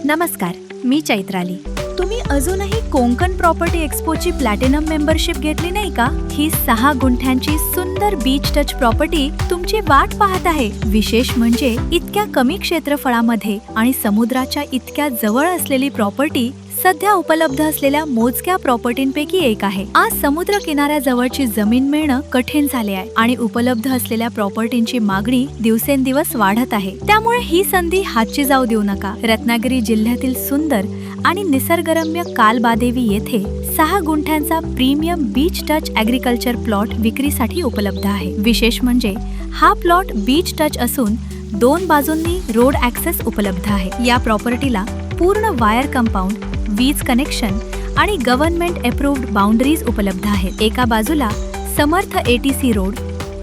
नमस्कार, मी चैत्राली। तुम्ही अजूनही कोंकण प्रॉपर्टी एक्सपोची प्लॅटिनम मेंबरशिप घेतली नाही का? ही 6 गुंठ्यांची सुंदर बीच टच प्रॉपर्टी तुमची वाट पाहत आहे। विशेष म्हणजे इतक्या कमी क्षेत्रफळामध्ये आणि समुद्राच्या इतक्या जवळ असलेली प्रॉपर्टी सध्या उपलब्ध असलेल्या मोजक्या प्रॉपर्टींपैकी एक आहे। आज समुद्र किनाऱ्याजवळची जमीन मिळणं कठीण झाले आहे आणि उपलब्ध असलेल्या प्रॉपर्टींची मागणी दिवसेंदिवस वाढत आहे। त्यामुळे ही संधी हातची जाऊ देऊ नका। रत्नागिरी जिल्ह्यातील सुंदर आणि निसर्गरम्य कालबादेवी येथे 6 गुंठ्यांचा premium beach touch agriculture plot विक्रीसाठी उपलब्ध आहे। विशेष म्हणजे हा प्लॉट बीच टच असून 2 बाजूंनी रोड ॲक्सेस उपलब्ध आहे। या प्रॉपर्टीला पूर्ण वायर कंपाऊंड, वीज कनेक्शन आणि गव्हर्नमेंट अप्रूव्ड बाउंडरीज उपलब्ध आहेत। एका बाजूला समर्थ ATC रोड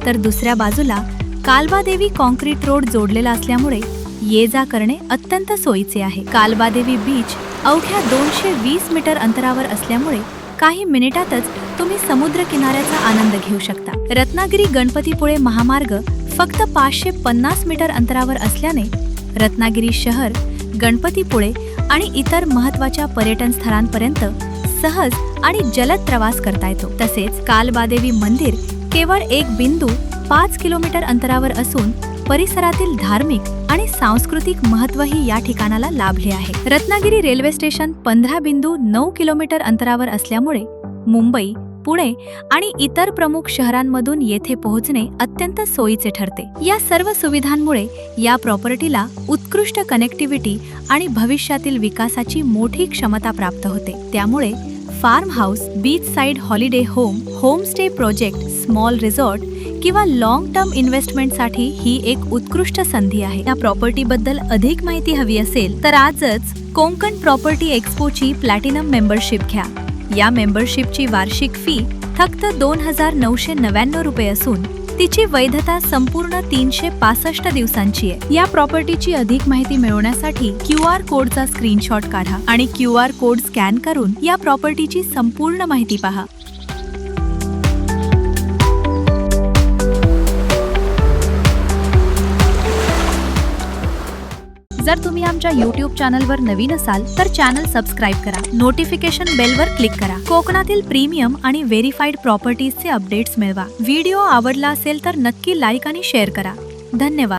तर दुसऱ्या बाजूला कालबादेवी कॉन्क्रीट रोड जोडलेला असल्यामुळे ये जा करणे अत्यंत सोयीचे आहे। कालबादेवी बीच अवघ्या 220 मीटर अंतरावर असल्यामुळे काही मिनिटातच तुम्ही समुद्र किनाऱ्याचा आनंद घेऊ शकता। रत्नागिरी गणपतीपुळे महामार्ग फक्त 550 मीटर अंतरावर असल्याने रत्नागिरी शहर, गणपतीपुळे आणि इतर महत्त्वाच्या पर्यटन स्थळांपर्यंत सहज आणि जलद प्रवास करता येतो। तसेच कालबादेवी मंदिर केवळ एक बिंदू 5 किलोमीटर अंतरावर असून परिसरातील धार्मिक आणि सांस्कृतिक महत्त्वही या ठिकाणाला लाभले आहे। रत्नागिरी रेल्वे स्टेशन 15.9 किलोमीटर अंतरावर असल्यामुळे मुंबई, पुणे आणि इतर प्रमुख शहरांमधून येथे पोहोचणे अत्यंत सोयीचे ठरते। या सर्व सुविधांमुळे या प्रॉपर्टीला उत्कृष्ट कनेक्टिव्हिटी आणि भविष्यातील विकासाची मोठी क्षमता प्राप्त होते। त्यामुळे farm house, beach side holiday home, homestay project, small resort किंवा लॉंग टर्म इन्व्हेस्टमेंटसाठी ही एक उत्कृष्ट संधी आहे। या प्रॉपर्टीबद्दल अधिक माहिती हवी असेल तर आजच कोंकण प्रॉपर्टी एक्सपोची प्लॅटिनम मेंबरशिप घ्या। या मेंबरशिपची वार्षिक फी फक्त 2,999 रुपये असून तिची वैधता संपूर्ण 365 दिवसांची आहे। या प्रॉपर्टीची अधिक माहिती मिळवण्यासाठी QR कोडचा स्क्रीनशॉट काढा आणि QR कोड स्कॅन करून या प्रॉपर्टीची संपूर्ण माहिती पहा। जर तुम्ही आमच्या YouTube चॅनलवर नवीन असाल तर चॅनल सबस्क्राइब करा, नोटिफिकेशन बेलवर क्लिक करा। कोकणातील प्रीमियम आणि व्हेरीफाईड प्रॉपर्टीजचे अपडेट्स मिळवा। व्हिडिओ आवडला असेल तर नक्की लाईक आणि शेअर करा। धन्यवाद।